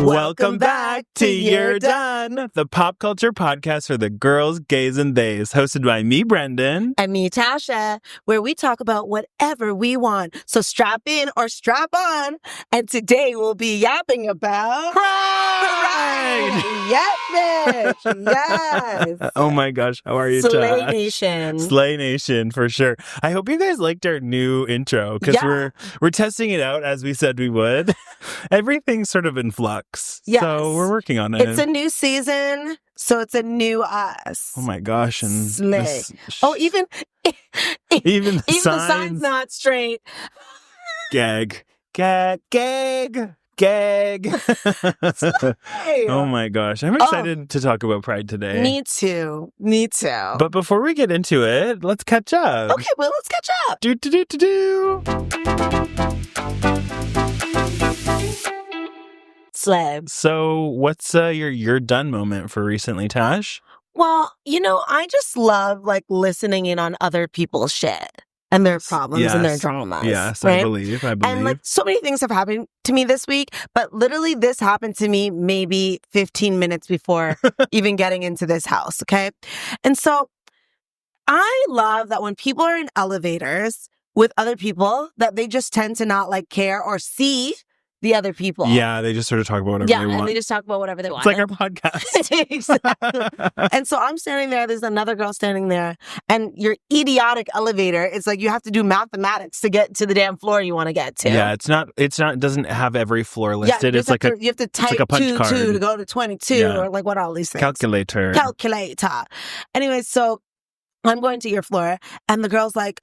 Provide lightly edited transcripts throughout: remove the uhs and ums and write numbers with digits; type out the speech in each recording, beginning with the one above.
Welcome back to You're Done, the pop culture podcast for the girls, gays, and theys, hosted by me, Brendan. And me, Tasha, where we talk about whatever we want. So strap in or strap on. And today we'll be yapping about... Pride! Yes, bitch! Yes! Oh my gosh, how are you, Slay Tash? Nation. Slay Nation, for sure. I hope you guys liked our new intro, because we're testing it out as we said we would. Everything's sort of in flux. Yes. So we're working on it. It's a new season, so it's a new us. Oh my gosh. And Slay. Even the the sign's not straight. Gag. Oh my gosh. I'm excited to talk about Pride today. Me too. But before we get into it, let's catch up. Okay, well, let's catch up. Do. Slab. So what's your You're Done moment for recently, Tash? Well, I just love listening in on other people's shit and their problems and their dramas. Yes, right? I believe. And so many things have happened to me this week, but literally this happened to me maybe 15 minutes before even getting into this house, okay? And so I love that when people are in elevators with other people, that they just tend to not care or see the other people. Yeah, they just sort of talk about whatever they want. Yeah, and they just talk about whatever they want. It's like our podcast. Exactly. And so I'm standing there, there's another girl standing there, and your idiotic elevator, it's like you have to do mathematics to get to the damn floor you want to get to. Yeah, it doesn't have every floor listed. Yeah, you have to type like a punch 2 card. to go to 22 or what all these things. Calculator. Anyway, so I'm going to your floor, and the girl's like,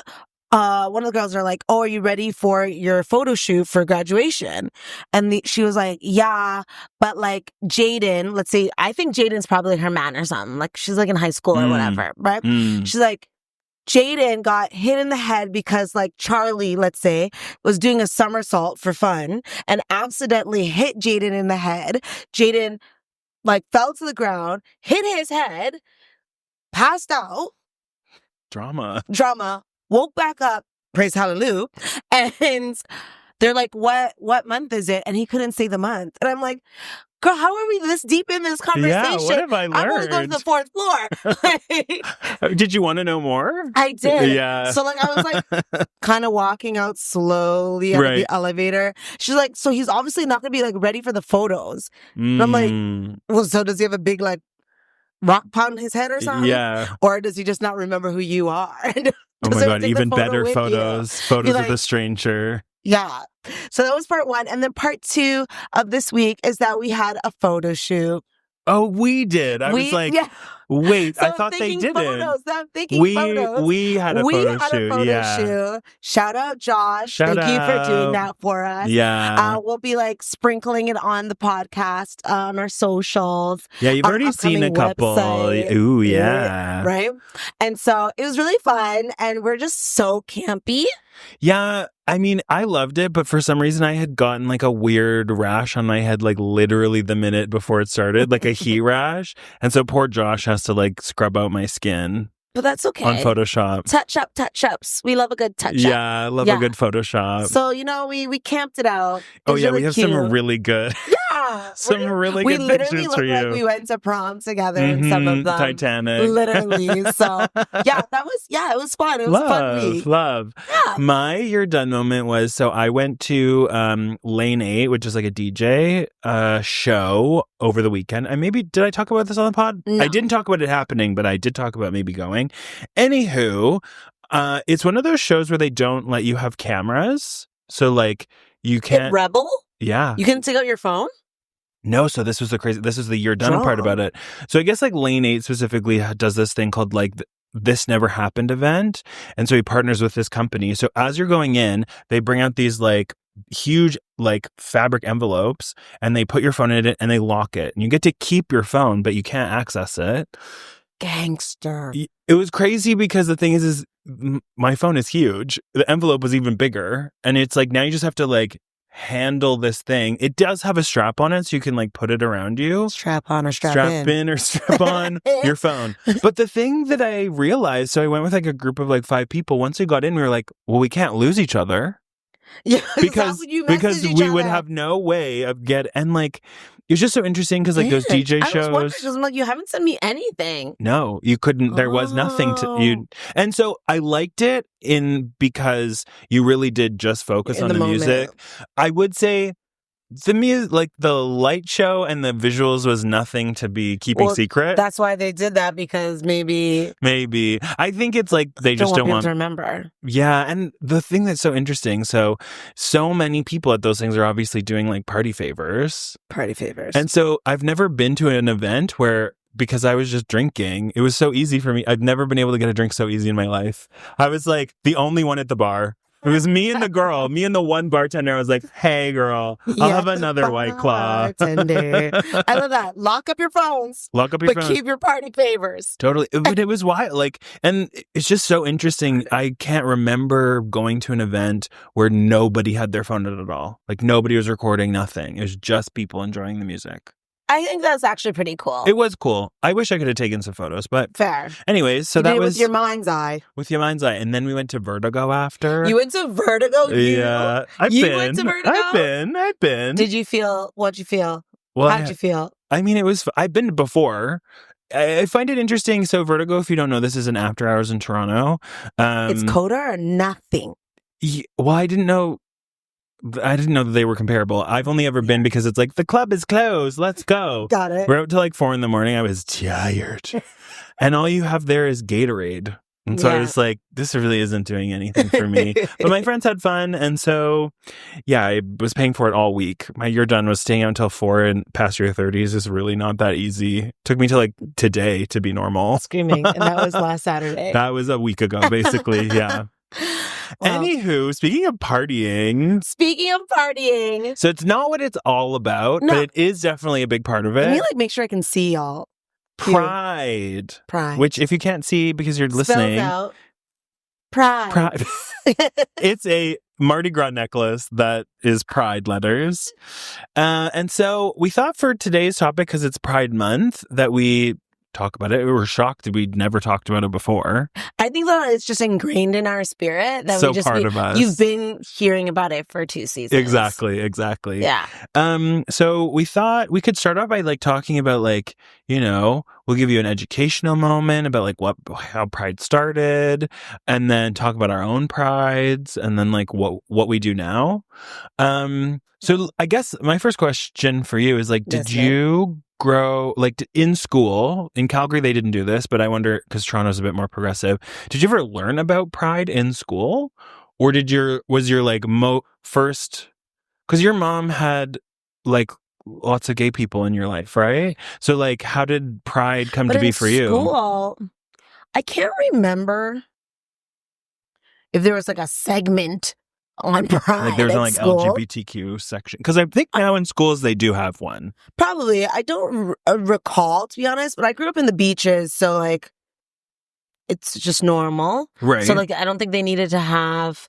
one of the girls are like, "Oh, are you ready for your photo shoot for graduation?" And she was like, "Yeah, but Jaden, let's see, I think Jaden's probably her man or something. She's in high school or whatever, right?" She's like, Jaden got hit in the head because Charlie, let's say, was doing a somersault for fun and accidentally hit Jaden in the head. Jaden fell to the ground, hit his head, passed out. Drama. Woke back up, praise hallelujah, and they're like, what month is it? And he couldn't say the month. And I'm like, girl, how are we this deep in this conversation? Yeah, what have I learned? I'm only going to the 4th floor. Did you want to know more? I did. Yeah. So I was kind of walking out slowly out of the elevator. She's like, so he's obviously not going to be ready for the photos. And I'm like, well, so does he have a big rock pound his head or something? Yeah. Or does he just not remember who you are? Oh my God, even better photos. Photos of a stranger. Yeah. So that was part 1. And then part 2 of this week is that we had a photo shoot. Oh, we did. I was like, wait, so I thought they didn't. I'm thinking photos. We had a photo shoot. Shout out, Josh. Thank you for doing that for us. Yeah. We'll be sprinkling it on the podcast, on our socials. Yeah, you've already seen a couple. Website. Ooh, yeah. Right? And so it was really fun, and we're just so campy. Yeah, I mean, I loved it, but for some reason I had gotten a weird rash on my head literally the minute before it started, a heat rash. And so poor Josh has to scrub out my skin. But that's okay. On Photoshop. Touch-ups. We love a good touch-up. Yeah, I love a good Photoshop. So, we camped it out. We have cute. some really good... Yeah. Some really good pictures for you. We literally look we went to prom together in some of them. Titanic. Literally. So, it was fun. It was a fun week. Love. Yeah. My You're Done moment was, so I went to Lane 8, which is a DJ show over the weekend. And did I talk about this on the pod? No. I didn't talk about it happening, but I did talk about maybe going. Anywho, it's one of those shows where they don't let you have cameras. So you can't... Rebel? Yeah. You can take out your phone? No, so this was the You're Done part about it. So I guess Lane 8 specifically does this thing called This Never Happened event. And so he partners with this company. So as you're going in, they bring out these huge fabric envelopes, and they put your phone in it and they lock it. And you get to keep your phone, but you can't access it. Gangster. It was crazy because the thing is my phone is huge. The envelope was even bigger. And it's now you just have to handle this thing. It does have a strap on it, so you can put it around you. Strap on or strap in or strap on your phone. But the thing that I realized, so I went with a group of 5 people. Once we got in, we were well, we can't lose each other. Yeah, because we would have no way of It was just so interesting because like those DJ I was wondering, shows. 'cause I'm like, you haven't sent me anything. No, you couldn't. There was nothing to you. And so I liked it because you really did just focus In on the the music. moment. I would say the music, like the light show and the visuals, was nothing to be keeping secret. That's why they did that, because maybe I think it's like they just don't people want to remember. Yeah, and the thing that's so interesting, so many people at those things are obviously doing like party favors. And so I've never been to an event where, because I was just drinking, it was so easy for me. I've never been able to get a drink so easy in my life. I was like the only one at the bar. It was me and the one bartender. I was like, hey, girl, I'll have another White Claw. Bartender. I love that. Lock up your phones. But Keep your party favors. Totally. But it was wild. Like, and it's just so interesting. I can't remember going to an event where nobody had their phone out at all. Like, nobody was recording, nothing. It was just people enjoying the music. I think that's actually pretty cool. It was cool. I wish I could have taken some photos, but fair. Anyways, so you that did it was with your mind's eye. And then we went to Vertigo after. You went to Vertigo? Yeah, I've went to Vertigo? I've been. What'd you feel? Well, how'd you feel? I mean, I've been before. I find it interesting. So Vertigo, if you don't know, this is an after hours in Toronto. It's Coda or nothing? Well, I didn't know that they were comparable. I've only ever been because it's like, the club is closed. Let's go. Got it. We're out till like 4 a.m. I was tired. And all you have there is Gatorade. And so I was like, this really isn't doing anything for me. But my friends had fun. And so, yeah, I was paying for it all week. My URDONE was staying out until 4, and past your 30s is really not that easy. Took me to like today to be normal. Screaming. And that was last Saturday. That was a week ago, basically. Yeah. Well, anywho, speaking of partying. So it's not what it's all about, but it is definitely a big part of it. Let me like make sure I can see y'all. Pride. Which, if you can't see because you're listening. Spells out. Pride. It's a Mardi Gras necklace that is Pride letters. And so we thought for today's topic, because it's Pride Month, that we talk about it. We were shocked that we'd never talked about it before. I think that it's just ingrained in our spirit that part of us. You've been hearing about it for 2 seasons. Exactly. Yeah. So we thought we could start off by like talking about like, we'll give you an educational moment about like how Pride started, and then talk about our own prides, and then like what we do now. So I guess my first question for you is like, did you grow like in school in Calgary? They didn't do this, but I wonder, because Toronto's a bit more progressive, did you ever learn about Pride in school, or was your like first, because your mom had like lots of gay people in your life, right? So like, how did Pride come to be for you? School, I can't remember if there was like a segment on Pride. Like there's an like LGBTQ section, because I think now in schools they do have one. Probably. I don't recall, to be honest, but I grew up in the beaches, so like it's just normal. Right. So like I don't think they needed to have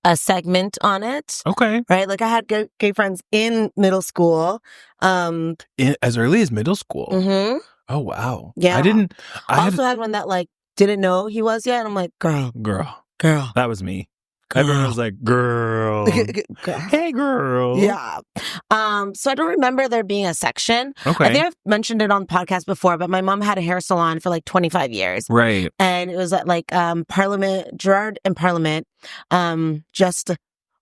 a segment on it. Okay. Right? Like I had gay friends in middle school. As early as middle school? Mm-hmm. Oh, wow. Yeah. I also had one that like didn't know he was yet. And I'm like, girl. That was me. Everyone was like, girl. Hey, girl. Yeah. So I don't remember there being a section. Okay. I think I've mentioned it on the podcast before, but my mom had a hair salon for like 25 years. Right. And it was at like Gerard and Parliament, just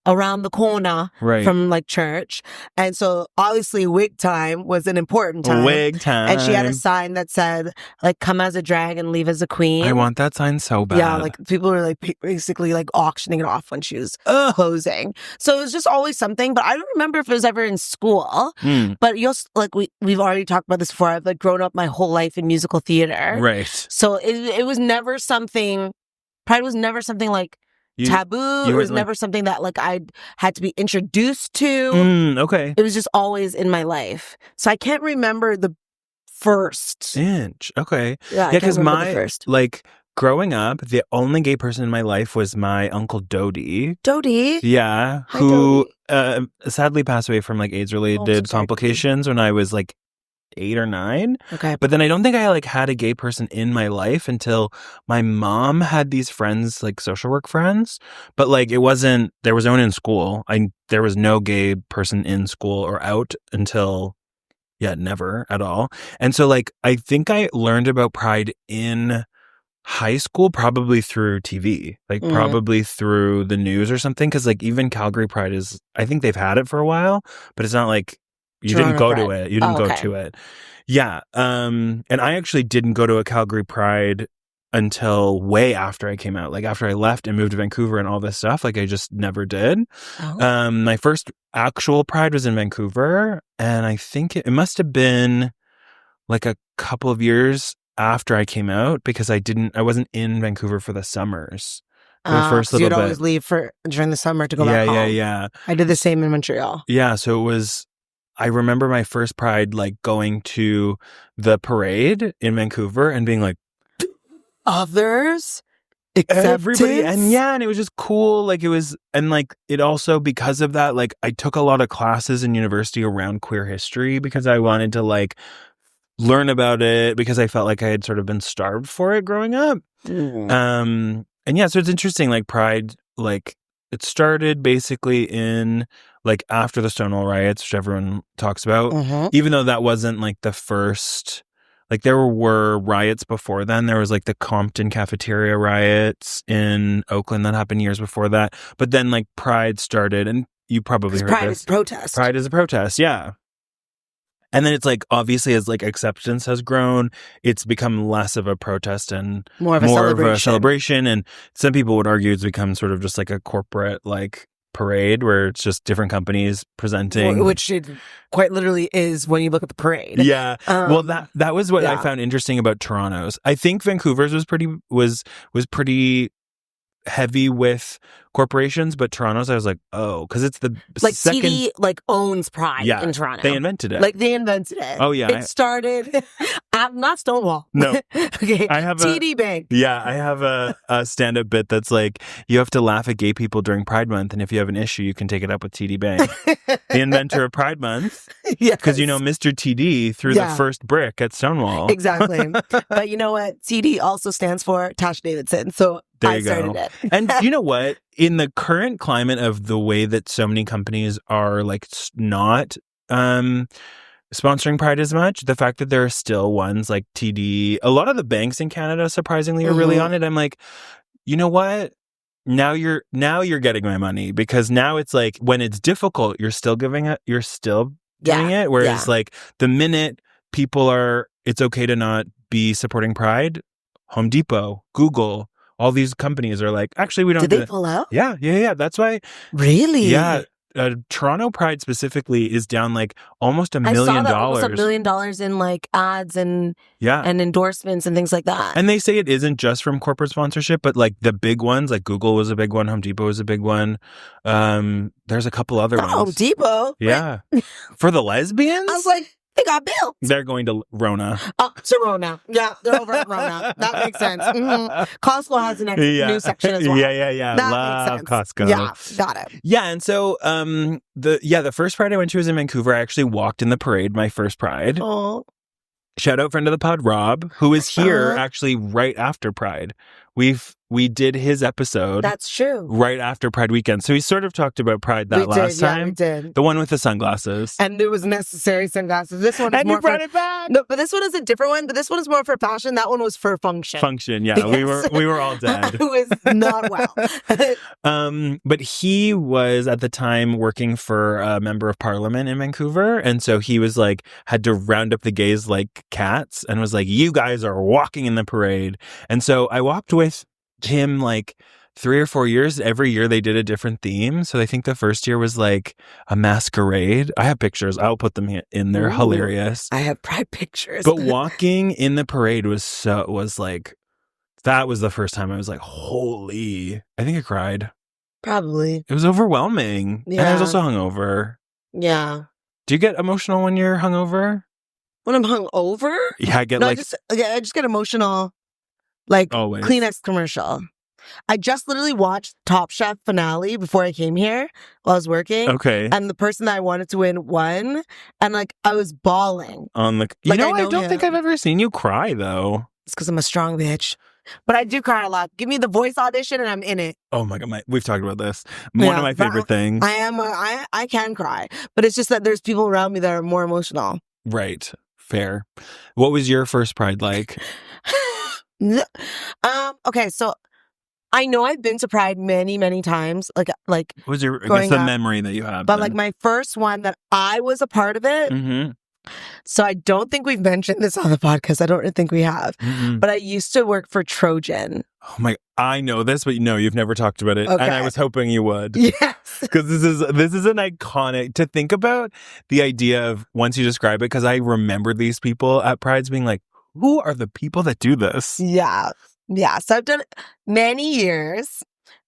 around the corner from like church. And so obviously wig time was an important time. Wig time. And she had a sign that said like, come as a drag and leave as a queen. I want that sign so bad. Yeah, like people were like basically like auctioning it off when she was closing. So it was just always something, but I don't remember if it was ever in school. But you also, like we've already talked about this before. I've like grown up my whole life in musical theater. Right. So it was never something, Pride was never something like taboo. It was never something that like I had to be introduced to. Okay. It was just always in my life. So I can't remember the first. Okay. Yeah, because like growing up, the only gay person in my life was my uncle Dodie. Yeah. Hi, who sadly passed away from like AIDS-related complications when I was like 8 or 9. Okay. But then I don't think I like had a gay person in my life until my mom had these friends, like social work friends. But like there was no one in school. There was no gay person in school or out until Yeah, never at all. And so like, I think I learned about Pride in high school, probably through TV, like probably through the news or something. Cause like even Calgary Pride is, I think they've had it for a while, but it's not like you didn't go to it. You didn't go to it. Yeah. And I actually didn't go to a Calgary Pride until way after I came out, like after I left and moved to Vancouver and all this stuff. Like I just never did. My first actual Pride was in Vancouver, and I think it must have been like a couple of years after I came out, because I wasn't in Vancouver for the summers. For the first little you'd bit. always leave during the summer to go back home. Yeah. I did the same in Montreal. Yeah, so it was, I remember my first Pride, like going to the parade in Vancouver and being like, others? Everybody, and it was just cool. Like it was, and like it also, because of that, like I took a lot of classes in university around queer history because I wanted to like learn about it, because I felt like I had sort of been starved for it growing up. And yeah, so it's interesting, like Pride, like it started basically in like after the Stonewall riots, which everyone talks about, even though that wasn't like the first. Like there were riots before then. There was like the Compton cafeteria riots in Oakland that happened years before that. But then like Pride started, and you probably heard Pride this. is protest. Pride is a protest, yeah. And then it's like, obviously, as like acceptance has grown, it's become less of a protest and more of a celebration. And some people would argue it's become sort of just like a corporate like parade where it's just different companies presenting, which it quite literally is when you look at the parade. Yeah. Well, that was what I found interesting about Toronto's. I think Vancouver's was pretty heavy with corporations, but Toronto's, I was like, oh, because it's the like second... TD like owns Pride in Toronto. They invented it. Like they invented it. Oh yeah, it started. Not Stonewall. No. Okay. I have TD Bank. Yeah, I have a stand-up bit that's like, you have to laugh at gay people during Pride Month, and if you have an issue, you can take it up with TD Bank, the inventor of Pride Month. Yes. Because Mr. TD threw the first brick at Stonewall. Exactly. But you know what? TD also stands for Tasha Davidson. So I started it. And you know what? In the current climate of the way that so many companies are like not sponsoring Pride as much, the fact that there are still ones like TD, a lot of the banks in Canada surprisingly are really on it. I'm like, you know what? Now you're getting my money, because now it's like when it's difficult, you're still doing it. Whereas like the minute people it's okay to not be supporting Pride, Home Depot, Google, all these companies are like, actually, we don't. Did they pull out? Yeah. That's why. Really? Yeah. Toronto Pride specifically is down like almost $1 million. I saw that, almost $1 million in like ads and endorsements and things like that. And they say it isn't just from corporate sponsorship, but like the big ones, like Google was a big one, Home Depot was a big one. There's a couple other ones. Home Depot? Yeah. For the lesbians? I was like, they got built. They're going to Rona. To Rona. Yeah, they're over at Rona. That makes sense. Costco has a new section as well. Yeah. That Love makes sense. Costco. Yeah, got it. Yeah, and so the first Pride I went to was in Vancouver. I actually walked in the parade, my first Pride. Oh. Shout out friend of the pod, Rob, who was here actually right after Pride. We did his episode. That's true. Right after Pride weekend. So he sort of talked about Pride last time. Yeah, we did. The one with the sunglasses. And it was necessary sunglasses. This one is and more you brought it back. No, but this one is a different one. But this one is more for fashion. That one was for function. Function, yeah. Yes. We were all dead. It was not well. But he was at the time working for a member of parliament in Vancouver. And so he was like, had to round up the gays like cats and was like, you guys are walking in the parade. And so I walked with him like 3 or 4 years. Every year they did a different theme. So I think the first year was like a masquerade. I have pictures. I'll put them in there. Ooh, hilarious. I have Pride pictures. But walking in the parade was like, that was the first time I was like, holy, I think I cried. Probably. It was overwhelming. Yeah. And I was also hungover. Yeah. Do you get emotional when you're hungover? When I'm hungover? Yeah, I just get emotional. Like always. Kleenex commercial. I just literally watched Top Chef finale before I came here while I was working. Okay. And the person that I wanted to win won. And like I was bawling. I don't think I've ever seen you cry though. It's because I'm a strong bitch. But I do cry a lot. Give me the voice audition and I'm in it. Oh my God. We've talked about this. One of my favorite things. I can cry. But it's just that there's people around me that are more emotional. Right. Fair. What was your first Pride like? Okay, so I know I've been to Pride many, many times. Like What was your, I guess, growing the up. memory that you have? But then? like my first one that I was a part of it. Mm-hmm. So I don't think we've mentioned this on the podcast. I don't think we have. Mm-hmm. But I used to work for Trojan. Oh my! I know this, but no, you've never talked about it, Okay. and I was hoping you would. Yes, because this is an iconic, to think about the idea of once you describe it. Because I remember these people at Pride's being like, "Who are the people that do this?" Yeah. So I've done it many years.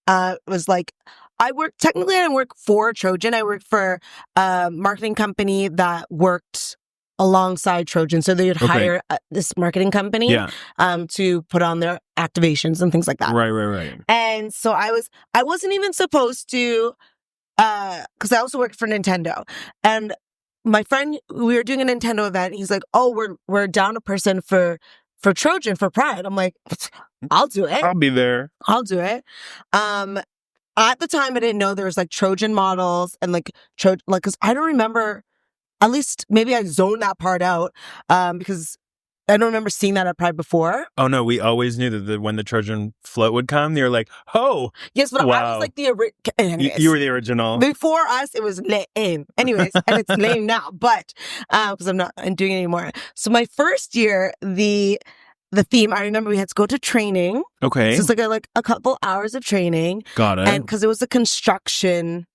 It was like I didn't work for Trojan. I worked for a marketing company that worked alongside Trojan. So they would hire this marketing company to put on their activations and things like that. Right. And so I wasn't even supposed to, because I also worked for Nintendo. And my friend, we were doing a Nintendo event. He's like, "Oh, we're down a person for Trojan for Pride." I'm like, "I'll do it. I'll be there. I'll do it." At the time, I didn't know there was like Trojan models and like because I don't remember. At least maybe I zoned that part out because I don't remember seeing that at Pride before. Oh no, we always knew that when the Trojan float would come, they were like, "Oh, yes," but wow. I was like the original. You were the original. Before us, it was lame. Anyways, and it's lame now, but because I'm doing it anymore. So my first year, the theme, I remember we had to go to training. Okay, so it's like a couple hours of training. Got it. And because it was a construction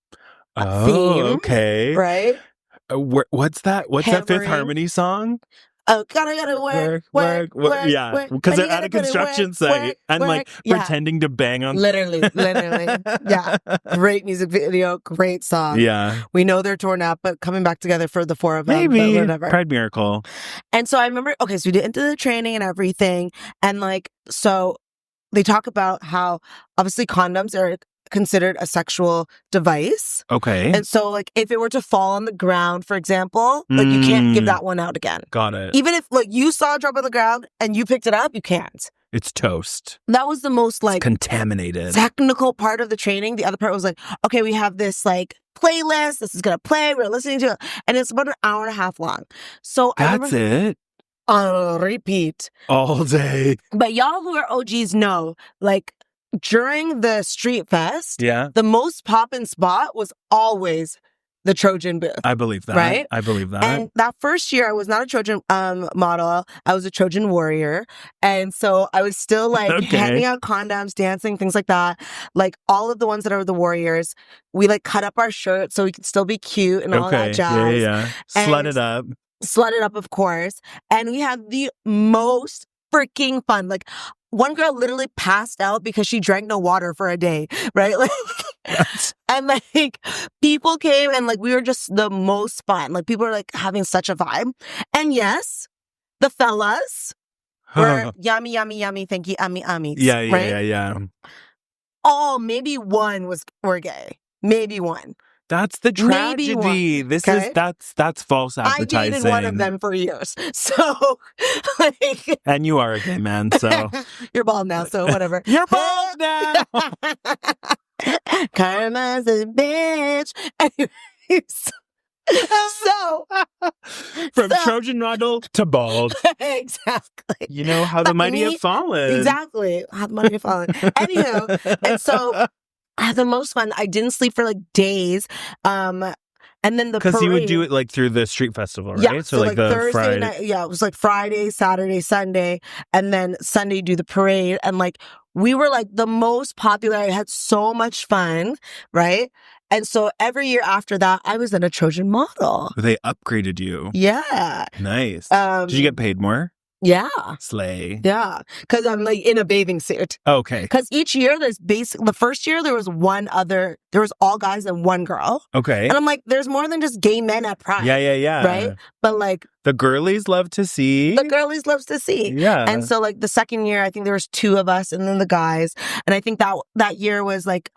theme. Okay, right. What's that? What's Hammering. that Fifth Harmony song? Oh, gotta work. Yeah, because they're at a construction site and like pretending to bang on. Literally. Yeah. Great music video, great song. Yeah. We know they're torn up, but coming back together for the four of them. Maybe. But whatever. Pride Miracle. And so I remember, okay, so we did into the training and everything. And like, so they talk about how obviously condoms are considered a sexual device. Okay. And so like if it were to fall on the ground, for example, like you can't give that one out again. Got it. Even if like you saw a drop on the ground and you picked it up, you can't. It's toast. That was the most like contaminated technical part of the training. The other part was like, okay, we have this like playlist. This is gonna play. We're listening to it, and it's about an hour and a half long. So that's it. On repeat all day. But y'all who are OGs know, like during the street fest, the most poppin' spot was always the Trojan booth. I believe that. Right? I believe that. And that first year, I was not a Trojan model. I was a Trojan warrior. And so I was still like handing out condoms, dancing, things like that. Like all of the ones that are the warriors, we like cut up our shirts so we could still be cute and all that jazz. Yeah. Slut it up. Slut it up, of course. And we had the most freaking fun. Like one girl literally passed out because she drank no water for a day, right? Like, and like people came and like we were just the most fun. Like people were like having such a vibe. And yes, the fellas were yummy. Thank you, ummy. Yeah. Oh, maybe one were gay. Maybe one. That's the tragedy. That's false advertising. I dated one of them for years. So, like, and you are a gay man, so you're bald now, so whatever. You're bald now. Karma's a bitch. Anyways, so from Trojan model to bald. Exactly. You know how the mighty have fallen. Exactly. How the mighty have fallen. Anywho, and so I had the most fun. I didn't sleep for like days. And then because you would do it like through the street festival, right? Yeah, so like the Thursday Friday night. Yeah, it was like Friday, Saturday, Sunday, and then Sunday do the parade. And like we were like the most popular. I had so much fun, right? And so every year after that, I was in a Trojan model. They upgraded you. Yeah. Nice. Did you get paid more? Yeah. Slay. Yeah. Because I'm like in a bathing suit. Okay. Because each year there's the first year there was all guys and one girl. Okay. And I'm like, there's more than just gay men at Pride. Yeah. Right? But like. The girlies love to see. The girlies loves to see. Yeah. And so like the second year, I think there was two of us and then the guys. And I think that year was like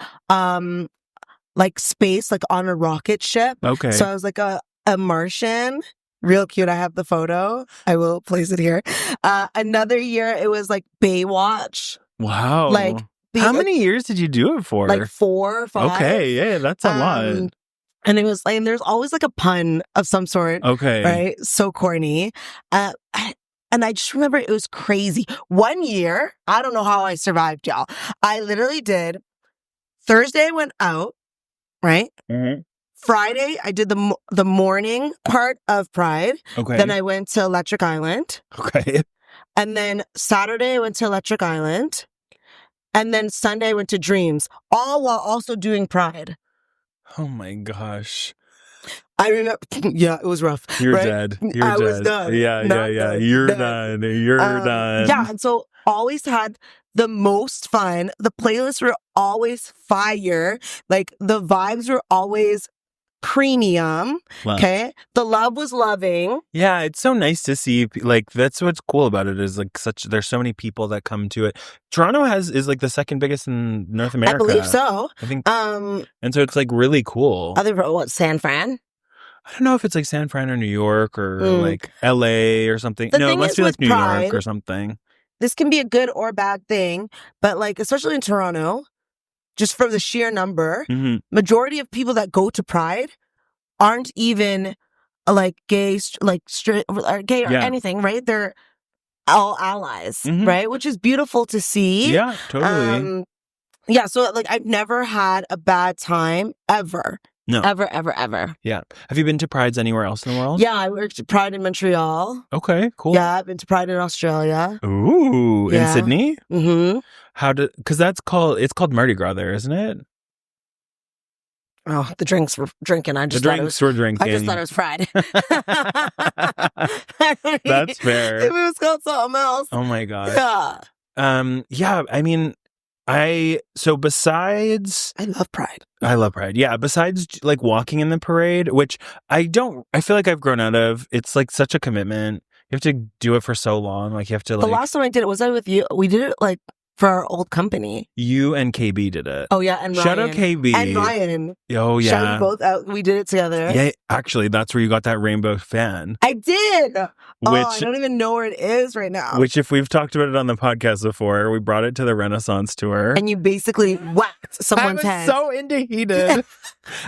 space, like on a rocket ship. Okay. So I was like a Martian. Real cute. I have the photo. I will place it here. Another year, it was like Baywatch. Wow. Like, how many years did you do it for? Like 4 or 5. Okay, yeah, that's a lot. And it was like, and there's always like a pun of some sort. Okay. Right? So corny. And I just remember it was crazy. One year, I don't know how I survived, y'all. I literally did Thursday, I went out, right? Mm-hmm. Friday, I did the morning part of Pride. Okay. Then I went to Electric Island. Okay. And then Saturday, I went to Electric Island. And then Sunday, I went to Dreams, all while also doing Pride. Oh my gosh. I remember, yeah, it was rough. You're right? dead. You're I dead. was done. Yeah. You're done. You're done. Yeah, and so always had the most fun. The playlists were always fire. Like the vibes were always premium. Love. Okay, the love was loving. Yeah, it's so nice to see. Like that's what's cool about it is like there's so many people that come to it. Toronto is like the second biggest in North America. I believe so. I think. And so it's like really cool. Other what San Fran? I don't know if it's like San Fran or New York or like LA or something. The No, it thing must is be like with New Pride, York or something. This can be a good or bad thing, but like especially in Toronto, just from the sheer number, majority of people that go to Pride aren't even like gay, like straight, or gay or anything, right? They're all allies, right? Which is beautiful to see. Yeah, totally. Yeah, so like I've never had a bad time ever. No. Ever. Yeah. Have you been to Prides anywhere else in the world? Yeah, I worked at Pride in Montreal. Okay, cool. Yeah, I've been to Pride in Australia. Ooh, in Sydney? Mm-hmm. Because it's called Mardi Gras there, isn't it? Oh, the drinks were drinking. I just thought it was Pride. That's fair. It was called something else. Oh my god. Yeah. Yeah. I mean, besides, I love Pride. Yeah. Besides like walking in the parade, which I feel like I've grown out of. It's like such a commitment. You have to do it for so long. Like you have to. Like, the last time I did it was I with you. We did it like for our old company. You and KB did it. Oh yeah, and Ryan. Shout out KB and Ryan. Oh yeah, shout out both out. We did it together. Yeah, actually, that's where you got that rainbow fan. I did. I don't even know where it is right now. Which, if we've talked about it on the podcast before, we brought it to the Renaissance tour, and you basically whacked someone's head. I was so heated.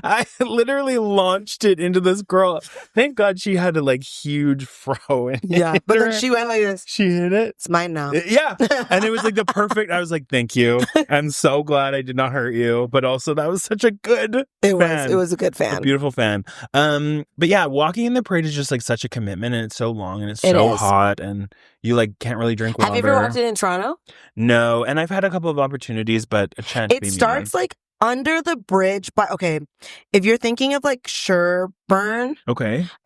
I literally launched it into this girl. Thank God she had a like huge fro. Yeah, but then she went like this. She hit it. It's mine now. Yeah, and it was like the perfect. I was like, thank you. I'm so glad I did not hurt you. But also, that was such a good. It was a good fan. A beautiful fan. But yeah, walking in the parade is just like such a commitment, and it's so long, and it's so hot, and you like can't really drink water. Have you ever walked it in Toronto? No, and I've had a couple of opportunities, but a chance. It starts like under the bridge. But okay, if you're thinking of like Sherbourne,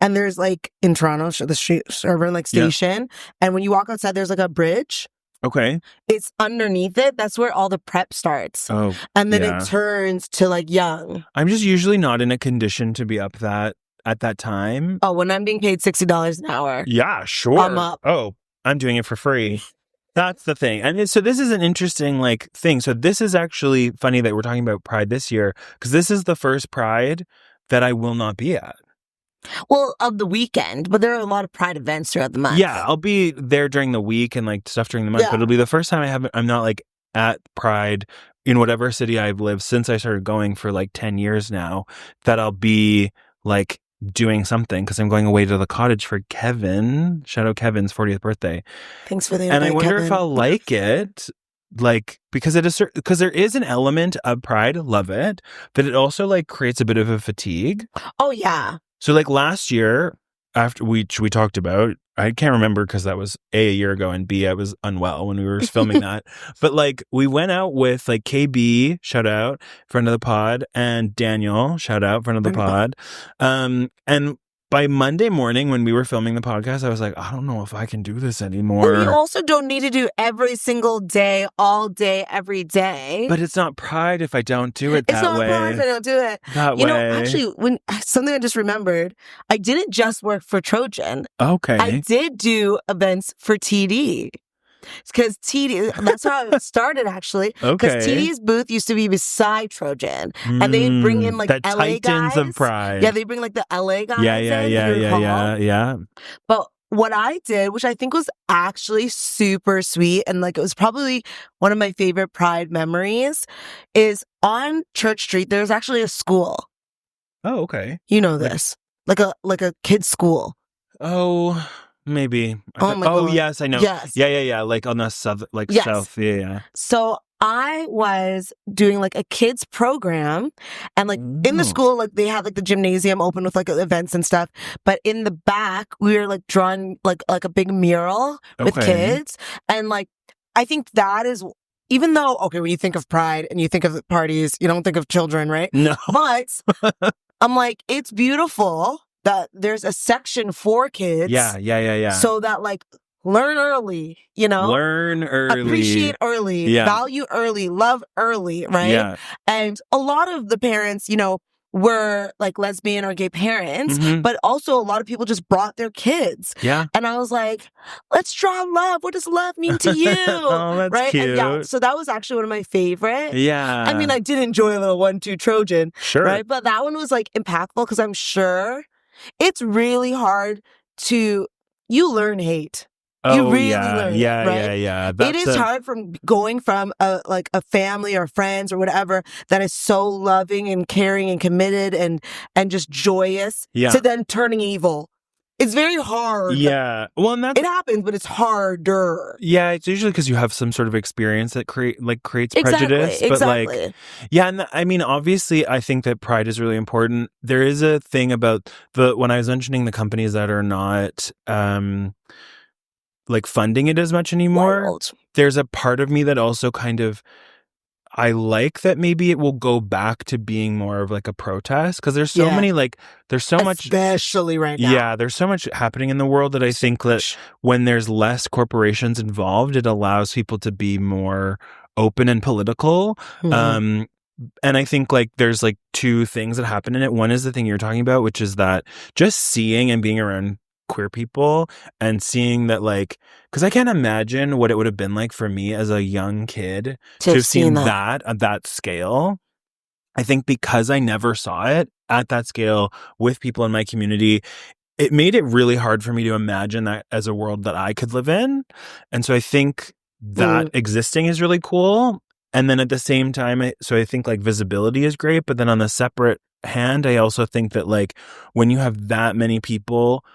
and there's like in Toronto the Sherbourne like station, and when you walk outside, there's like a bridge. Okay. It's underneath it. That's where all the prep starts. Oh. And then it turns to like Young. I'm just usually not in a condition to be up at that time. Oh, when I'm being paid $60 an hour. Yeah, sure. I'm up. Oh, I'm doing it for free. That's the thing. And so this is an interesting like thing. So this is actually funny that we're talking about Pride this year because this is the first Pride that I will not be at. Well, of the weekend, but there are a lot of Pride events throughout the month. Yeah, I'll be there during the week and like stuff during the month, but it'll be the first time I'm not like at Pride in whatever city I've lived since I started going for like 10 years now that I'll be like doing something because I'm going away to the cottage for Kevin. Shout out Kevin's 40th birthday. Thanks for the invite, And I wonder Kevin. if I'll like it. Like, because there is an element of Pride, love it, but it also like creates a bit of a fatigue. Oh, yeah. So like last year, after we talked about, I can't remember because that was a year ago and B, I was unwell when we were filming that. But like we went out with like KB, shout out, friend of the pod, and Daniel, shout out, friend of the pod. And by Monday morning when we were filming the podcast, I was like, I don't know if I can do this anymore. Well, you also don't need to do every single day, all day, every day. But it's not Pride if I don't do it that way. It's not Pride if I don't do it. That way. You know, actually, something I just remembered, I didn't just work for Trojan. Okay. I did do events for TD. Because TD, that's how it started actually. Because TD's booth used to be beside Trojan. And they'd bring in like the LA Titans guys. of Pride. Yeah, they bring like the LA guys. Yeah. But what I did, which I think was actually super sweet, and like it was probably one of my favorite Pride memories, is on Church Street, there's actually a school. Oh, okay. You know Like- this. Like a kid's school. Oh, maybe. Oh my God. Yes, I know. Yes. Yeah. Like on the south, like Yes. south. Yeah. So I was doing like a kids program, and like in the school, like they had like the gymnasium open with like events and stuff. But in the back, we were like drawing like a big mural with kids. And like, I think that is, even though, okay, when you think of Pride and you think of parties, you don't think of children, right? No. But I'm like, it's beautiful that there's a section for kids. Yeah. So that like, learn early, you know? Learn early. Appreciate early. Yeah. Value early. Love early, right? Yeah. And a lot of the parents, you know, were like lesbian or gay parents, but also a lot of people just brought their kids. Yeah. And I was like, let's draw love. What does love mean to you? Oh, that's right? cute. And yeah, so that was actually one of my favorite. Yeah. I mean, I did enjoy a little 1-2 Trojan. Sure. Right? But that one was like impactful because I'm sure it's really hard to, you learn hate. You really learn, right? Yeah. It is hard from going from a family or friends or whatever that is so loving and caring and committed and just joyous to then turning evil. It's very hard. Yeah. Well, and it happens, but it's harder. Yeah, it's usually because you have some sort of experience that creates prejudice. But exactly. like, yeah, and I mean, obviously, I think that pride is really important. There is a thing about when I was mentioning the companies that are not like funding it as much anymore. Wild. There's a part of me that also kind of, I like that maybe it will go back to being more of like a protest because there's so many there's so much, especially right now. Yeah, there's so much happening in the world that I think that when there's less corporations involved, it allows people to be more open and political. And I think like there's like two things that happen in it. One is the thing you're talking about, which is that just seeing and being around queer people and seeing that, like, because I can't imagine what it would have been like for me as a young kid to have seen that at that scale. I think because I never saw it at that scale with people in my community, it made it really hard for me to imagine that as a world that I could live in. And so I think that existing is really cool. And then at the same time, I think like visibility is great. But then on the separate hand, I also think that like when you have that many people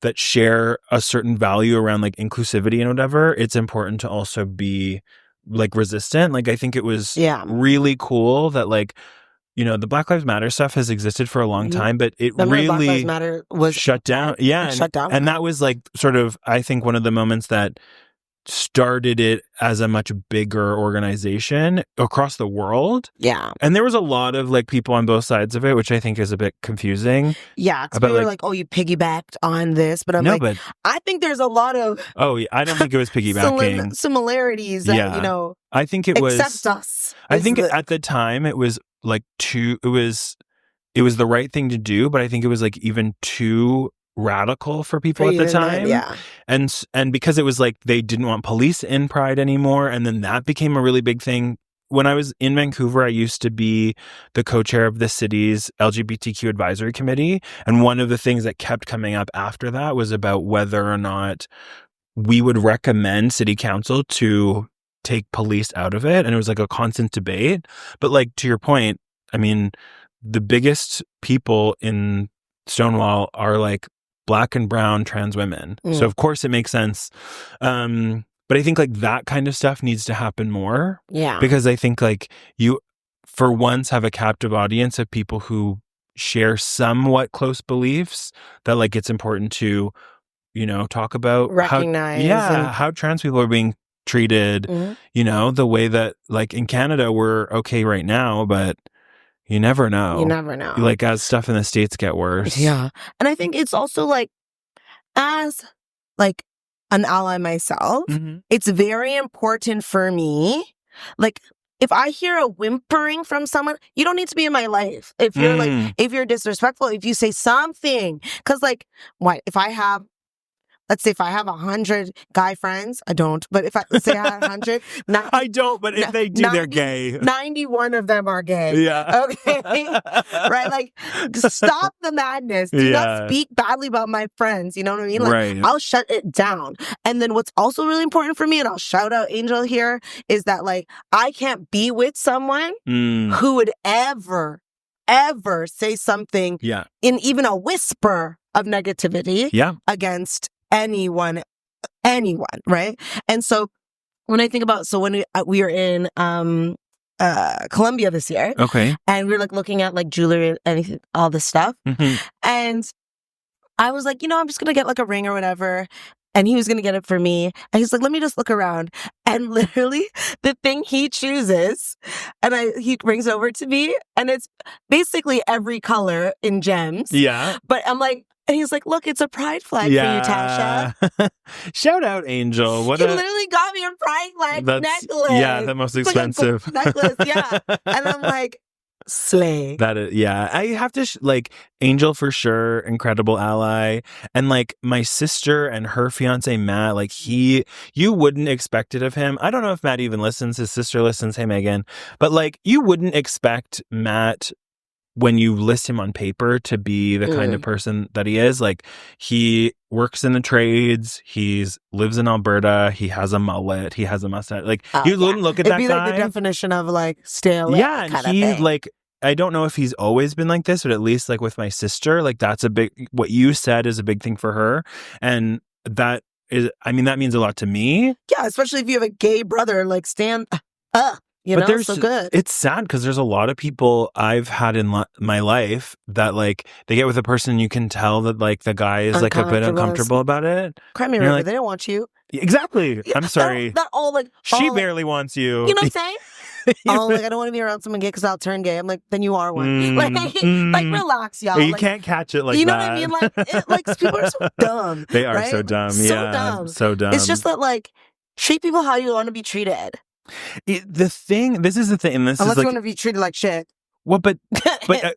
that share a certain value around like inclusivity and whatever, it's important to also be like resistant. Like I think it was really cool that like, you know, the Black Lives Matter stuff has existed for a long time, but it really Black Lives Matter was shut down. Yeah. shut down. And that was like sort of, I think, one of the moments that started it as a much bigger organization across the world. Yeah. And there was a lot of like people on both sides of it, which I think is a bit confusing. Yeah. Because we were like, oh, you piggybacked on this. But I'm like, but I think there's a lot of... Oh, yeah, I don't think it was piggybacking. Similarities that, you know... I think it was... Accept us. I think at the time it was like it was the right thing to do, but I think it was like even too radical for people at the time. And because it was like they didn't want police in Pride anymore, and then that became a really big thing. When I was in Vancouver, I used to be the co-chair of the city's LGBTQ advisory committee, and one of the things that kept coming up after that was about whether or not we would recommend city council to take police out of it, and it was like a constant debate. But like, to your point, I mean, the biggest people in Stonewall are like Black and brown trans women. So of course it makes sense. But I think like that kind of stuff needs to happen more. Yeah. Because I think like you, for once, have a captive audience of people who share somewhat close beliefs that like it's important to, you know, talk about. Recognize. How trans people are being treated, you know, the way that like in Canada we're okay right now, but you never know. You never know. Like as stuff in the States get worse. Yeah. And I think it's also like, as like an ally myself, it's very important for me. Like if I hear a whimpering from someone, you don't need to be in my life. If you're like, if you're disrespectful, if you say something, because like, what if I have, let's say if I have 100 guy friends, I don't, but if let's say I have 100. I don't, but if they do, they're gay. 91 of them are gay. Yeah. Okay. Right? Like, stop the madness. Do not speak badly about my friends. You know what I mean? Like, I'll shut it down. And then what's also really important for me, and I'll shout out Angel here, is that like, I can't be with someone who would ever ever say something Yeah. in even a whisper of negativity Yeah. against anyone, right? And so when I think about, so when we were in Colombia this year, Okay. and we were like looking at like jewelry and anything, all this stuff, and I was like, I'm just gonna get like a ring or whatever. And he was going to get it for me. And he's like, let me just look around. And literally the thing he chooses, and he brings over to me, and it's basically every color in gems. Yeah. But I'm like, and he's like, look, it's a pride flag for you, Tasha. Shout out, Angel. He literally got me a pride flag necklace. Yeah, the most expensive. Necklace, yeah. And I'm like, slay. That is, yeah. I have to like Angel for sure, incredible ally, and like my sister and her fiance Matt. Like you wouldn't expect it of him. I don't know if Matt even listens. His sister listens. Hey Megan, but like you wouldn't expect Matt when you list him on paper to be the kind of person that he is. Like he works in the trades. Lives in Alberta. He has a mullet. He has a mustache. Like you wouldn't look at that guy. It'd be like the definition of like stay away. Yeah, and he like. I don't know if he's always been like this, but at least like with my sister, like that's what you said is a big thing for her. And that that means a lot to me. Yeah, especially if you have a gay brother, like stand up, so good. It's sad because there's a lot of people I've had in my life that like they get with a person, you can tell that like the guy is like a bit uncomfortable about it. Cry me a river, they don't want you. Exactly. I'm sorry. That all like she barely wants you. You know what I'm saying? Like I don't want to be around someone gay because I'll turn gay. I'm like, then you are one. Like relax, y'all. You can't catch it like that. You know what I mean? Like people are so dumb. They are so dumb. So dumb. So dumb. It's just that like treat people how you want to be treated. This is the thing. And this unless is like, you want to be treated like shit. Well, but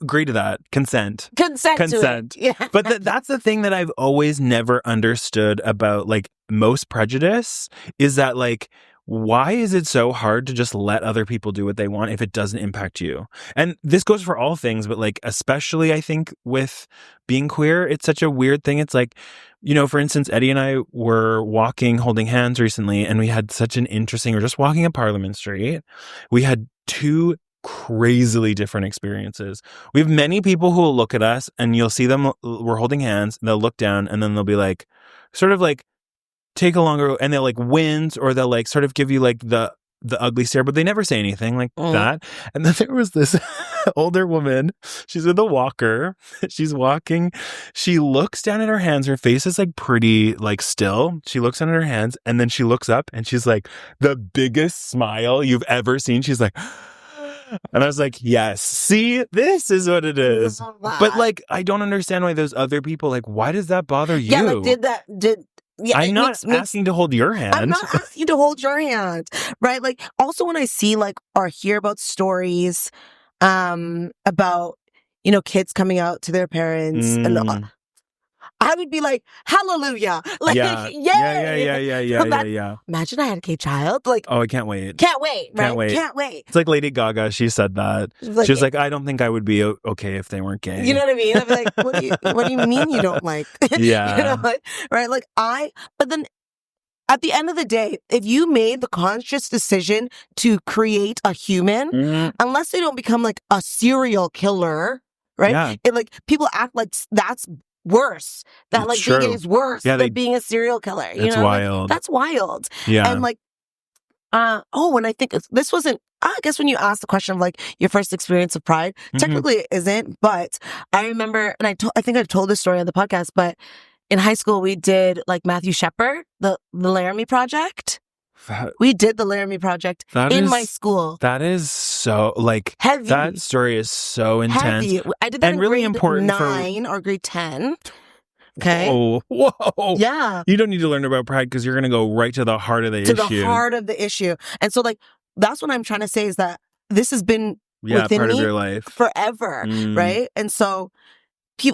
agree to that. Consent. To it. Yeah. But that's the thing that I've always never understood about like most prejudice is that like, why is it so hard to just let other people do what they want if it doesn't impact you? And this goes for all things, but like, especially I think with being queer, it's such a weird thing. It's like, for instance, Eddie and I were walking, holding hands recently, and we had such an interesting, we're just walking up Parliament Street. We had two crazily different experiences. We have many people who will look at us and you'll see them, we're holding hands, they'll look down and then they'll be like, sort of like, take a longer, and they'll like wince, or they'll like sort of give you like the ugly stare, but they never say anything like that. And then there was this older woman, she's with a walker, she's walking, she looks down at her hands, her face is like pretty like still, she looks down at her hands, and then she looks up and she's like the biggest smile you've ever seen. She's like, and I was like, yes, see, this is what it is. But like, I don't understand why those other people, like, why does that bother you? Yeah, like yeah, I'm not asking to hold your hand. I'm not asking you to hold your hand, right? Like, also when I see like or hear about stories, about kids coming out to their parents, and I would be like, hallelujah, like, yeah. Yeah. Imagine I had a gay child, like, oh, I can't wait, right? Can't wait. It's like Lady Gaga. She said that. She was like, I don't think I would be okay if they weren't gay. You know what I mean? I'd be like, what do you mean you don't like? Yeah, right? Like but then at the end of the day, if you made the conscious decision to create a human, unless they don't become like a serial killer, right? Yeah. It, like people act like that's worse. That like being gay is worse than being a serial killer. It's wild. Like, that's wild. Yeah. And like, when I think this wasn't, I guess when you asked the question of like your first experience of pride, technically it isn't, but I remember, and I think I've told this story on the podcast, but in high school we did like Matthew Shepard, the Laramie Project. We did the Laramie Project in my school. That is so like heavy. That story is so intense. Heavy. I did that and in really grade important 9 or grade 10. Okay. Oh, whoa. Yeah. You don't need to learn about pride because you're going to go right to the heart of the issue. To the heart of the issue. And so like that's what I'm trying to say is that this has been within part me of your life forever, right? And so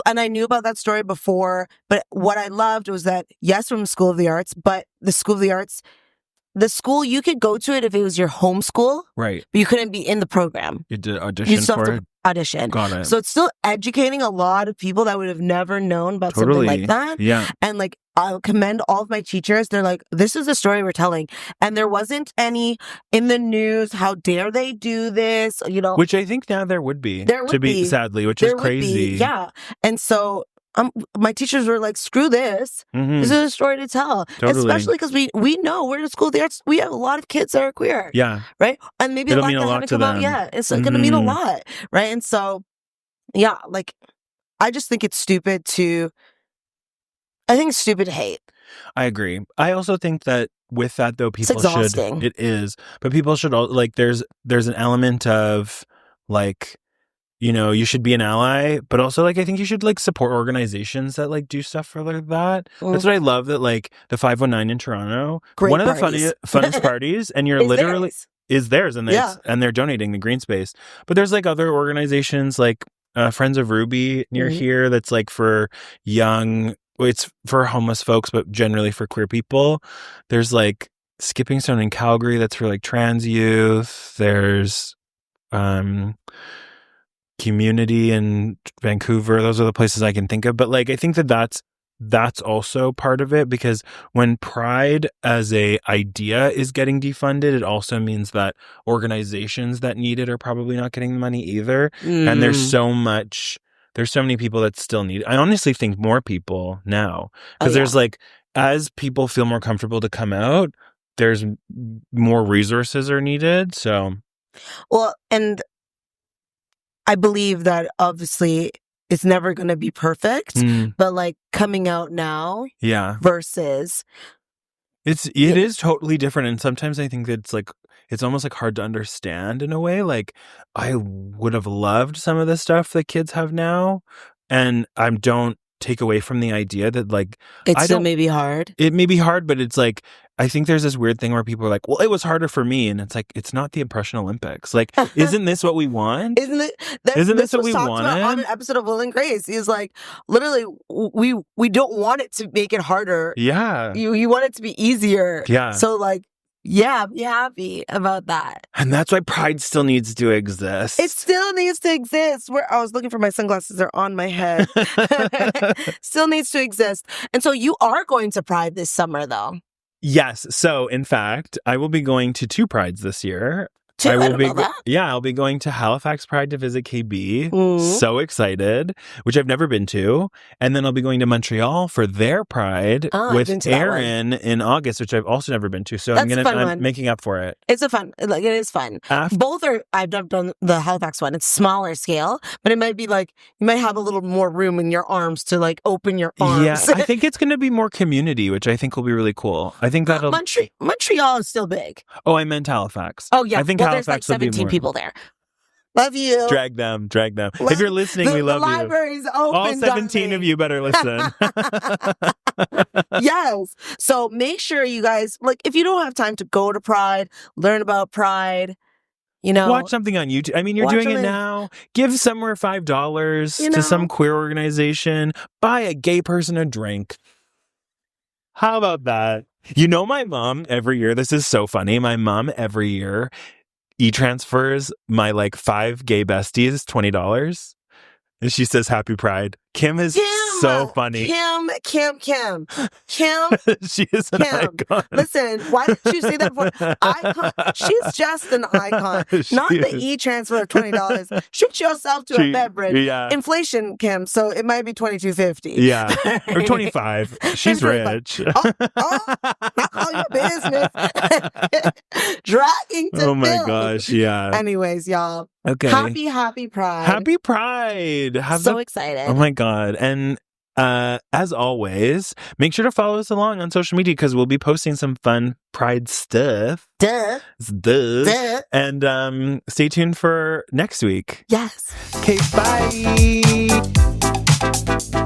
and I knew about that story before, but what I loved was that yes, from School of the Arts, but the School of the Arts, the school, you could go to it if it was your home school. Right. But you couldn't be in the program. You did audition for it? audition. Got it. So it's still educating a lot of people that would have never known about something like that. Yeah. And like, I'll commend all of my teachers. They're like, this is the story we're telling. And there wasn't any in the news, how dare they do this, you know. Which I think now there would be. There would be. Sadly, which is crazy. Yeah. And so my teachers were like, screw this. Mm-hmm. This is a story to tell. Totally. Especially because we know we're in school. We have a lot of kids that are queer. Yeah. Right? And maybe It'll a lot mean that a lot haven't to come out them. yet. It's going to mean a lot. Right? And so, yeah, like, I just think it's stupid to hate. I agree. I also think that with that, though, people should. It is. But people should, like, there's an element of, like, you know, you should be an ally, but also, like, I think you should, like, support organizations that, like, do stuff for like that. That's what I love, that, like, the 519 in Toronto, great one parties. of the funnest parties, and you're literally is theirs, and they're donating the green space. But there's, like, other organizations, like Friends of Ruby near here, that's, like, for young, it's for homeless folks, but generally for queer people. There's, like, Skipping Stone in Calgary, that's for, like, trans youth. There's Community in Vancouver. Those are the places I can think of. But, like, I think that's also part of it, because when Pride as a idea is getting defunded, it also means that organizations that need it are probably not getting the money either. And there's so many people that still need it. I honestly think more people now, because there's, like, as people feel more comfortable to come out, there's more resources are needed. So, well, and I believe that obviously it's never going to be perfect, but, like, coming out now, versus it is totally different. And sometimes I think that it's almost, like, hard to understand in a way. Like, I would have loved some of the stuff that kids have now, and I don't take away from the idea that, like, it still may be hard. It may be hard, but it's like, I think there's this weird thing where people are like, well, it was harder for me. And it's like, it's not the Impression Olympics. Like, isn't this what we want? Isn't this what we wanted? On an episode of Will and Grace, he's like, literally, we don't want it to make it harder. Yeah. You want it to be easier. Yeah. So, like, yeah, be happy about that. And that's why Pride still needs to exist. It still needs to exist. I was looking for my sunglasses. They're on my head. Still needs to exist. And so you are going to Pride this summer, though. Yes. So, in fact, I will be going to 2 Prides this year. I'll be going to Halifax Pride to visit KB. So excited, which I've never been to. And then I'll be going to Montreal for their Pride with Aaron in August, which I've also never been to. So I'm making up for it. It's it is fun. Both are, I've done the Halifax one. It's smaller scale, but it might be like, you might have a little more room in your arms to, like, open your arms. Yeah, I think it's going to be more community, which I think will be really cool. I think that'll... Montreal is still big. Oh, I meant Halifax. Oh, yeah. I think there's like 17 people there. Love you. Drag them. If you're listening, we love you. The library's open. All 17 of you better listen. Yes. So make sure you guys, like, if you don't have time to go to Pride, learn about Pride, you know. Watch something on YouTube. I mean, you're doing it now. Give somewhere $5 to some queer organization. Buy a gay person a drink. How about that? You know, my mom every year, this is so funny. My mom every year e-transfers my, like, 5 gay besties $20, and she says Happy Pride. Kim is so funny. Kim. She is an icon. Listen, why didn't you say that before? Icon. She's just an icon. Not the e-transfer of $20. Shoot yourself to a beverage. Yeah. Inflation, Kim. So it might be $22.50. Yeah, or $25. She's rich. Not all your business. Dragging to Oh my gosh, yeah. Anyways, y'all. Okay. Happy Pride. Happy Pride. So excited. Oh my God. And as always, make sure to follow us along on social media, because we'll be posting some fun Pride stuff. Duh. And stay tuned for next week. Yes. Okay, bye.